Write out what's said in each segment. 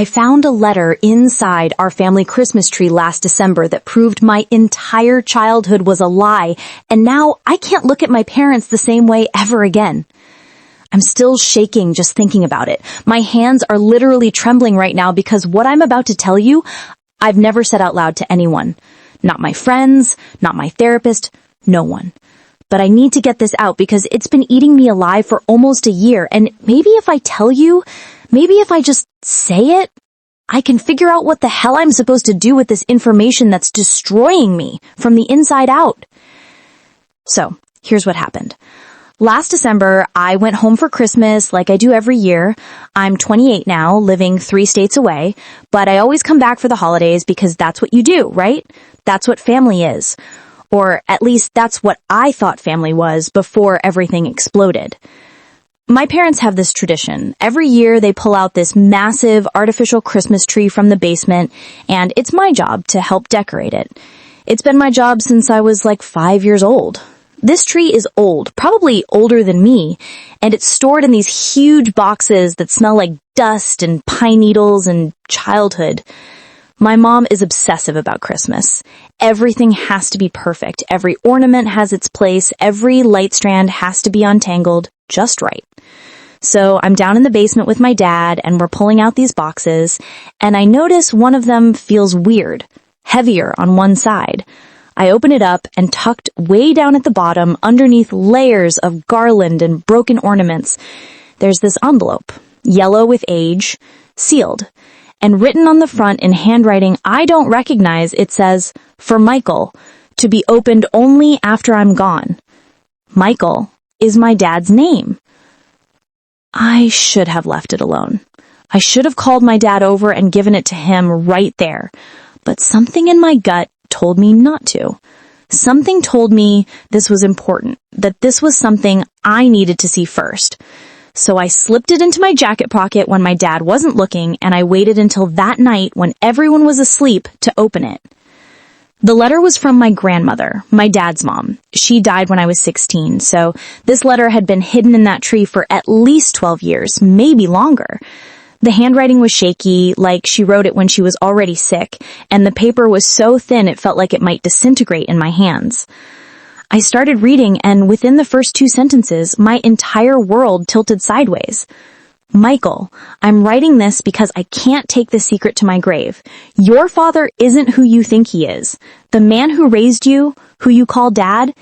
I found a letter inside our family Christmas tree last December that proved my entire childhood was a lie, and now I can't look at my parents the same way ever again. I'm still shaking just thinking about it. My hands are literally trembling right now because what I'm about to tell you, I've never said out loud to anyone. Not my friends, not my therapist, no one. But I need to get this out because it's been eating me alive for almost a year, and maybe if I tell you, maybe if I just say it, I can figure out what the hell I'm supposed to do with this information that's destroying me from the inside out. So, here's what happened. Last December, I went home for Christmas like I do every year. I'm 28 now, living 3 states away, but I always come back for the holidays because that's what you do, right? That's what family is. Or at least that's what I thought family was before everything exploded. My parents have this tradition. Every year they pull out this massive artificial Christmas tree from the basement, and it's my job to help decorate it. It's been my job since I was like 5 years old. This tree is old, probably older than me, and it's stored in these huge boxes that smell like dust and pine needles and childhood. My mom is obsessive about Christmas. Everything has to be perfect. Every ornament has its place. Every light strand has to be untangled just right. So I'm down in the basement with my dad and we're pulling out these boxes, and I notice one of them feels weird, heavier on one side. I open it up and tucked way down at the bottom, underneath layers of garland and broken ornaments, there's this envelope, yellow with age, sealed. And written on the front in handwriting I don't recognize, it says, "For Michael, to be opened only after I'm gone." Michael is my dad's name. I should have left it alone. I should have called my dad over and given it to him right there. But something in my gut told me not to. Something told me this was important, that this was something I needed to see first. So I slipped it into my jacket pocket when my dad wasn't looking, and I waited until that night when everyone was asleep to open it. The letter was from my grandmother, my dad's mom. She died when I was 16, so this letter had been hidden in that tree for at least 12 years, maybe longer. The handwriting was shaky, like she wrote it when she was already sick, and the paper was so thin it felt like it might disintegrate in my hands. I started reading, and within the first 2 sentences, my entire world tilted sideways. Michael, I'm writing this because I can't take this secret to my grave. Your father isn't who you think he is. The man who raised you, who you call dad,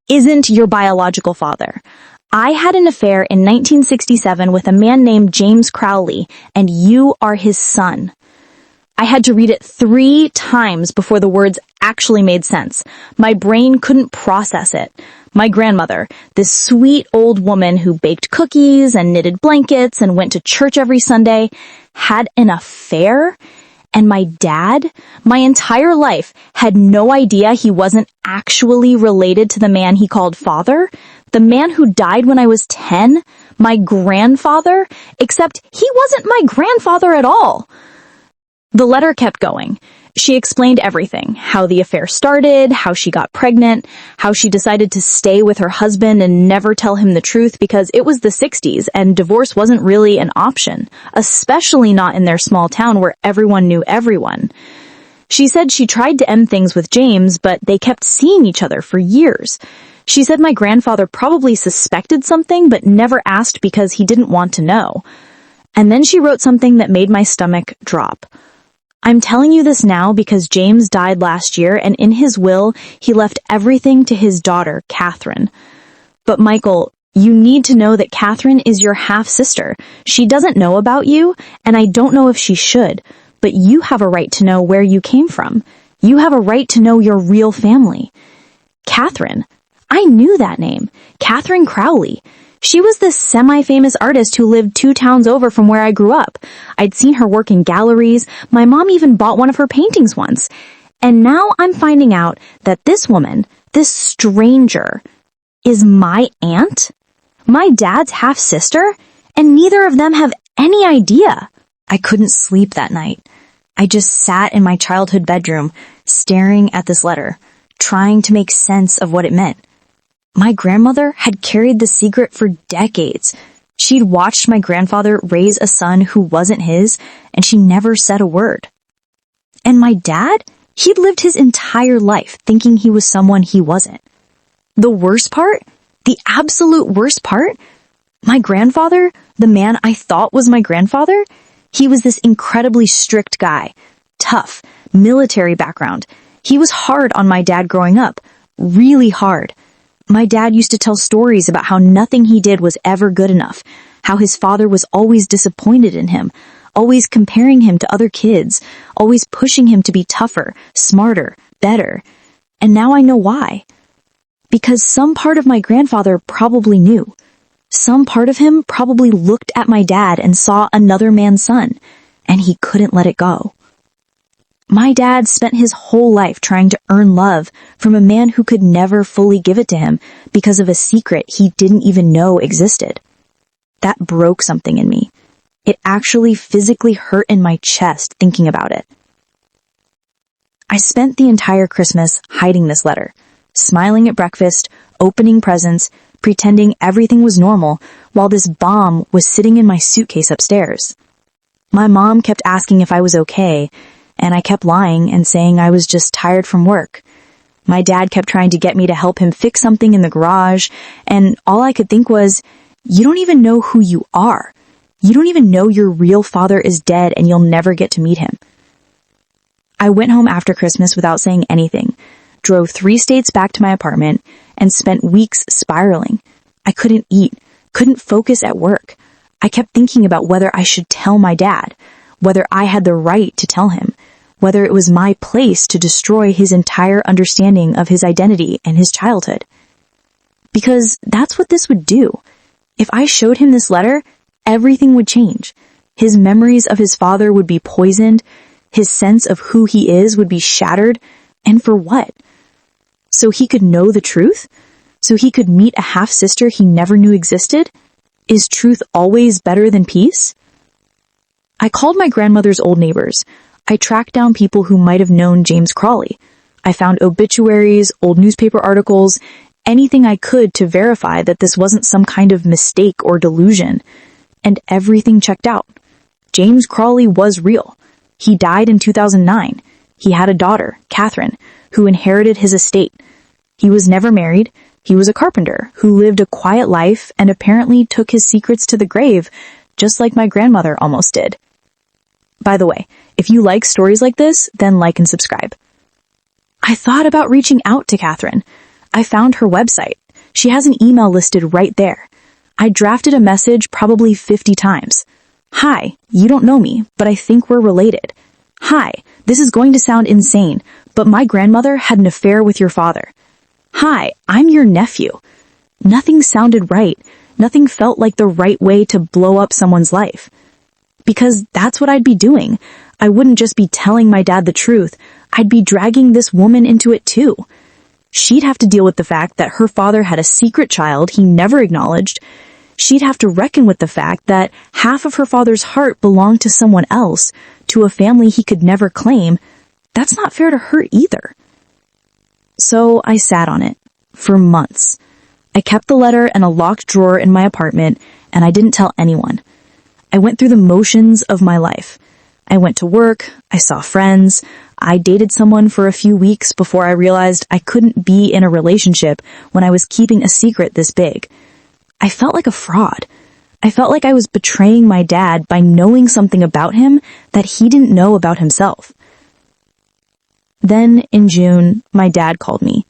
isn't your biological father. I had an affair in 1967 with a man named James Crowley, and you are his son. I had to read it 3 times before the words actually made sense. My brain couldn't process it. My grandmother, this sweet old woman who baked cookies and knitted blankets and went to church every Sunday, had an affair? And my dad, my entire life, had no idea he wasn't actually related to the man he called father? The man who died when I was 10? My grandfather? Except he wasn't my grandfather at all. The letter kept going. She explained everything, how the affair started, how she got pregnant, how she decided to stay with her husband and never tell him the truth because it was the 60s and divorce wasn't really an option, especially not in their small town where everyone knew everyone. She said she tried to end things with James, but they kept seeing each other for years. She said my grandfather probably suspected something but never asked because he didn't want to know. And then she wrote something that made my stomach drop. I'm telling you this now because James died last year, and in his will, he left everything to his daughter, Catherine. But Michael, you need to know that Catherine is your half-sister. She doesn't know about you, and I don't know if she should, but you have a right to know where you came from. You have a right to know your real family. Catherine. I knew that name. Catherine Crowley. She was this semi-famous artist who lived 2 towns over from where I grew up. I'd seen her work in galleries. My mom even bought one of her paintings once. And now I'm finding out that this woman, this stranger, is my aunt? My dad's half-sister? And neither of them have any idea. I couldn't sleep that night. I just sat in my childhood bedroom, staring at this letter, trying to make sense of what it meant. My grandmother had carried the secret for decades. She'd watched my grandfather raise a son who wasn't his, and she never said a word. And my dad? He'd lived his entire life thinking he was someone he wasn't. The worst part? The absolute worst part? My grandfather, the man I thought was my grandfather, he was this incredibly strict guy. Tough, military background. He was hard on my dad growing up. Really hard. My dad used to tell stories about how nothing he did was ever good enough, how his father was always disappointed in him, always comparing him to other kids, always pushing him to be tougher, smarter, better. And now I know why. Because some part of my grandfather probably knew. Some part of him probably looked at my dad and saw another man's son, and he couldn't let it go. My dad spent his whole life trying to earn love from a man who could never fully give it to him because of a secret he didn't even know existed. That broke something in me. It actually physically hurt in my chest thinking about it. I spent the entire Christmas hiding this letter, smiling at breakfast, opening presents, pretending everything was normal while this bomb was sitting in my suitcase upstairs. My mom kept asking if I was okay, and I kept lying and saying I was just tired from work. My dad kept trying to get me to help him fix something in the garage, and all I could think was, you don't even know who you are. You don't even know your real father is dead and you'll never get to meet him. I went home after Christmas without saying anything, drove 3 states back to my apartment, and spent weeks spiraling. I couldn't eat, couldn't focus at work. I kept thinking about whether I should tell my dad, whether I had the right to tell him, whether it was my place to destroy his entire understanding of his identity and his childhood. Because that's what this would do. If I showed him this letter, everything would change. His memories of his father would be poisoned, his sense of who he is would be shattered, and for what? So he could know the truth? So he could meet a half-sister he never knew existed? Is truth always better than peace? I called my grandmother's old neighbors. I tracked down people who might have known James Crawley. I found obituaries, old newspaper articles, anything I could to verify that this wasn't some kind of mistake or delusion. And everything checked out. James Crawley was real. He died in 2009. He had a daughter, Catherine, who inherited his estate. He was never married. He was a carpenter who lived a quiet life and apparently took his secrets to the grave, just like my grandmother almost did. By the way, if you like stories like this, then like and subscribe. I thought about reaching out to Catherine. I found her website. She has an email listed right there. I drafted a message probably 50 times. Hi, you don't know me, but I think we're related. Hi, this is going to sound insane, but my grandmother had an affair with your father. Hi, I'm your nephew. Nothing sounded right. Nothing felt like the right way to blow up someone's life. Because that's what I'd be doing. I wouldn't just be telling my dad the truth. I'd be dragging this woman into it too. She'd have to deal with the fact that her father had a secret child he never acknowledged. She'd have to reckon with the fact that half of her father's heart belonged to someone else, to a family he could never claim. That's not fair to her either. So I sat on it for months. I kept the letter in a locked drawer in my apartment, and I didn't tell anyone. I went through the motions of my life. I went to work, I saw friends, I dated someone for a few weeks before I realized I couldn't be in a relationship when I was keeping a secret this big. I felt like a fraud. I felt like I was betraying my dad by knowing something about him that he didn't know about himself. Then, in June, my dad called me.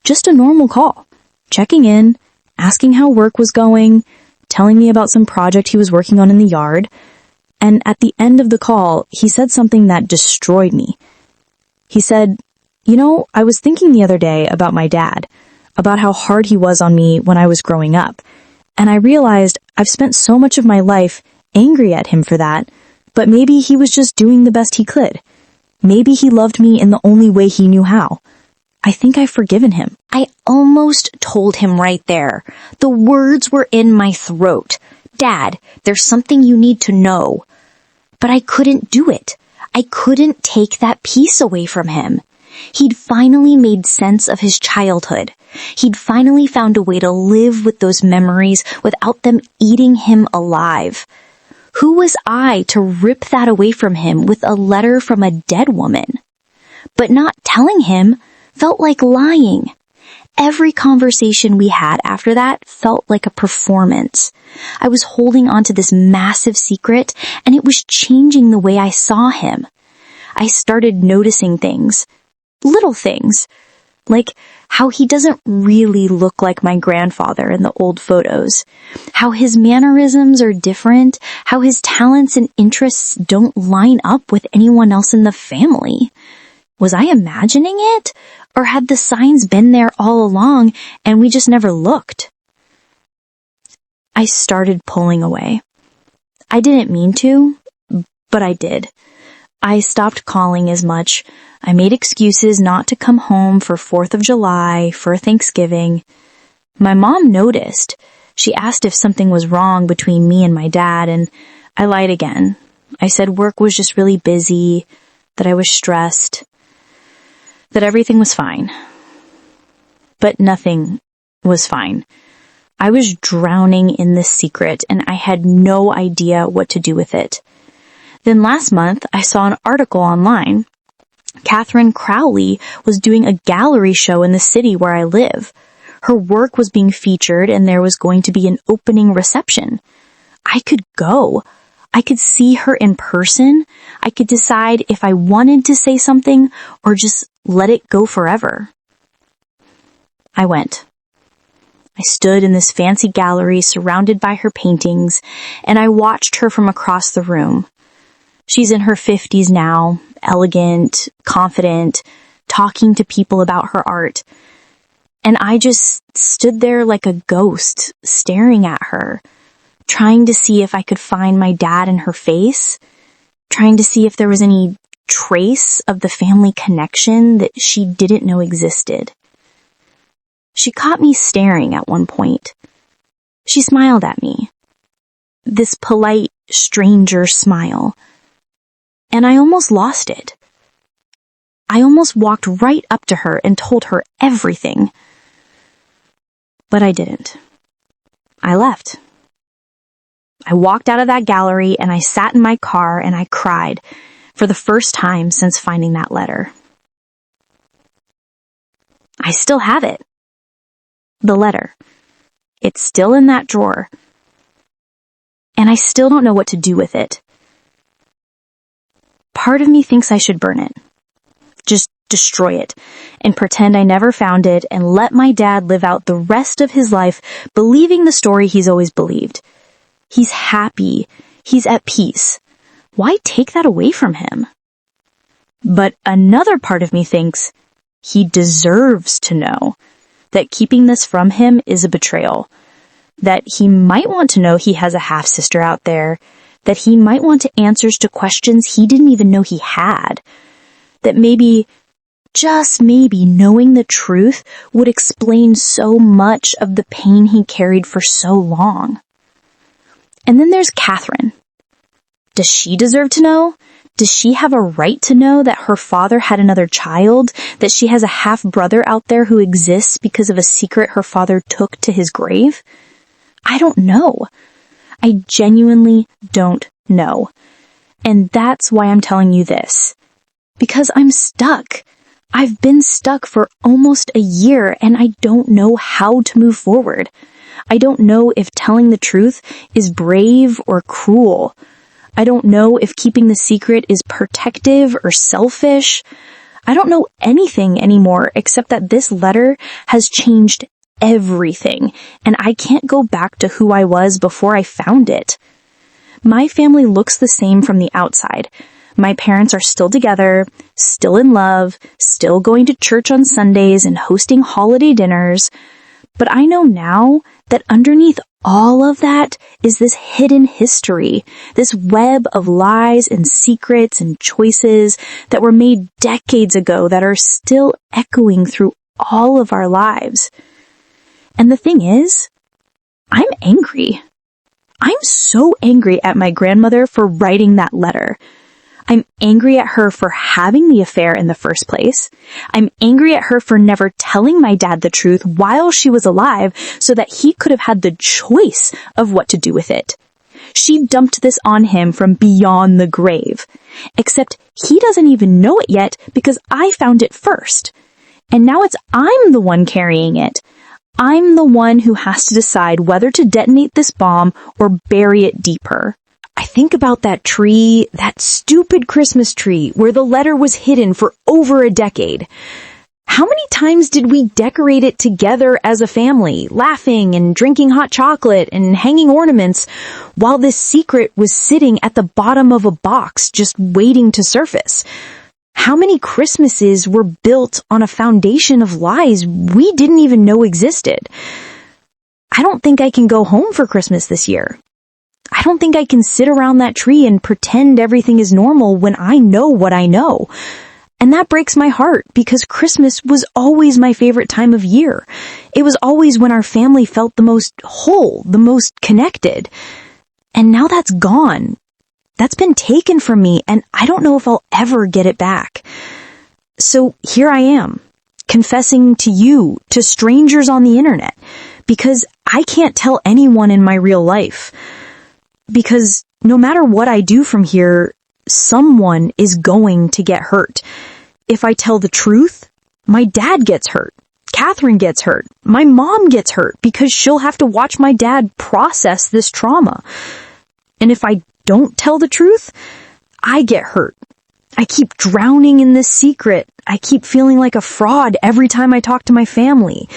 Just a normal call. Checking in, asking how work was going, telling me about some project he was working on in the yard. And at the end of the call, he said something that destroyed me. He said, "You know, I was thinking the other day about my dad, about how hard he was on me when I was growing up. And I realized I've spent so much of my life angry at him for that, but maybe he was just doing the best he could. Maybe he loved me in the only way he knew how. I think I've forgiven him." I almost told him right there. The words were in my throat. "Dad, there's something you need to know." But I couldn't do it. I couldn't take that piece away from him. He'd finally made sense of his childhood. He'd finally found a way to live with those memories without them eating him alive. Who was I to rip that away from him with a letter from a dead woman? But not telling him felt like lying. Every conversation we had after that felt like a performance. I was holding onto this massive secret, and it was changing the way I saw him. I started noticing things, little things, like how he doesn't really look like my grandfather in the old photos, how his mannerisms are different, how his talents and interests don't line up with anyone else in the family. Was I imagining it? Or had the signs been there all along and we just never looked? I started pulling away. I didn't mean to, but I did. I stopped calling as much. I made excuses not to come home for 4th of July, for Thanksgiving. My mom noticed. She asked if something was wrong between me and my dad, and I lied again. I said work was just really busy, that I was stressed, that everything was fine. But nothing was fine. I was drowning in this secret, and I had no idea what to do with it. Then last month, I saw an article online. Catherine Crowley was doing a gallery show in the city where I live. Her work was being featured, and there was going to be an opening reception. I could go. I could see her in person. I could decide if I wanted to say something or just let it go forever. I went. I stood in this fancy gallery surrounded by her paintings, and I watched her from across the room. She's in her 50s now, elegant, confident, talking to people about her art. And I just stood there like a ghost, staring at her, trying to see if I could find my dad in her face, trying to see if there was any trace of the family connection that she didn't know existed. She caught me staring at one point. She smiled at me. This polite, stranger smile. And I almost lost it. I almost walked right up to her and told her everything. But I didn't. I left. I walked out of that gallery and I sat in my car and I cried for the first time since finding that letter. I still have it. The letter. It's still in that drawer. And I still don't know what to do with it. Part of me thinks I should burn it. Just destroy it and pretend I never found it and let my dad live out the rest of his life believing the story he's always believed. He's happy. He's at peace. Why take that away from him? But another part of me thinks he deserves to know that keeping this from him is a betrayal, that he might want to know he has a half-sister out there, that he might want answers to questions he didn't even know he had, that maybe, just maybe, knowing the truth would explain so much of the pain he carried for so long. And then there's Catherine. Does she deserve to know? Does she have a right to know that her father had another child, that she has a half-brother out there who exists because of a secret her father took to his grave? I don't know. I genuinely don't know. And that's why I'm telling you this. Because I'm stuck. I've been stuck for almost a year and I don't know how to move forward. I don't know if telling the truth is brave or cruel. I don't know if keeping the secret is protective or selfish. I don't know anything anymore except that this letter has changed everything, and I can't go back to who I was before I found it. My family looks the same from the outside. My parents are still together, still in love, still going to church on Sundays and hosting holiday dinners. But I know now that underneath all of that is this hidden history, this web of lies and secrets and choices that were made decades ago that are still echoing through all of our lives. And the thing is, I'm angry. I'm so angry at my grandmother for writing that letter. I'm angry at her for having the affair in the first place. I'm angry at her for never telling my dad the truth while she was alive so that he could have had the choice of what to do with it. She dumped this on him from beyond the grave. Except he doesn't even know it yet because I found it first. And now I'm the one carrying it. I'm the one who has to decide whether to detonate this bomb or bury it deeper. I think about that tree, that stupid Christmas tree where the letter was hidden for over a decade. How many times did we decorate it together as a family, laughing and drinking hot chocolate and hanging ornaments, while this secret was sitting at the bottom of a box just waiting to surface? How many Christmases were built on a foundation of lies we didn't even know existed? I don't think I can go home for Christmas this year. I don't think I can sit around that tree and pretend everything is normal when I know what I know. And that breaks my heart because Christmas was always my favorite time of year. It was always when our family felt the most whole, the most connected. And now that's gone. That's been taken from me, and I don't know if I'll ever get it back. So here I am, confessing to you, to strangers on the internet, because I can't tell anyone in my real life. Because no matter what I do from here, someone is going to get hurt. If I tell the truth, my dad gets hurt. Catherine gets hurt. My mom gets hurt because she'll have to watch my dad process this trauma. And if I don't tell the truth, I get hurt. I keep drowning in this secret. I keep feeling like a fraud every time I talk to my family.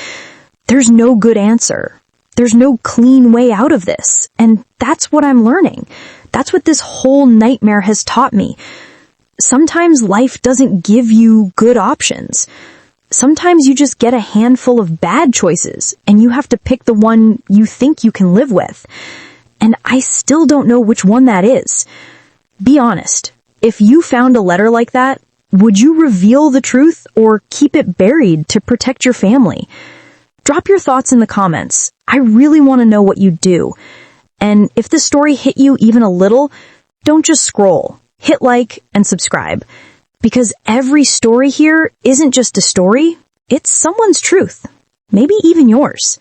There's no good answer. There's no clean way out of this. And that's what I'm learning. That's what this whole nightmare has taught me. Sometimes life doesn't give you good options. Sometimes you just get a handful of bad choices, and you have to pick the one you think you can live with. And I still don't know which one that is. Be honest. If you found a letter like that, would you reveal the truth or keep it buried to protect your family? Drop your thoughts in the comments. I really want to know what you do. And if this story hit you even a little, don't just scroll. Hit like and subscribe. Because every story here isn't just a story, it's someone's truth. Maybe even yours.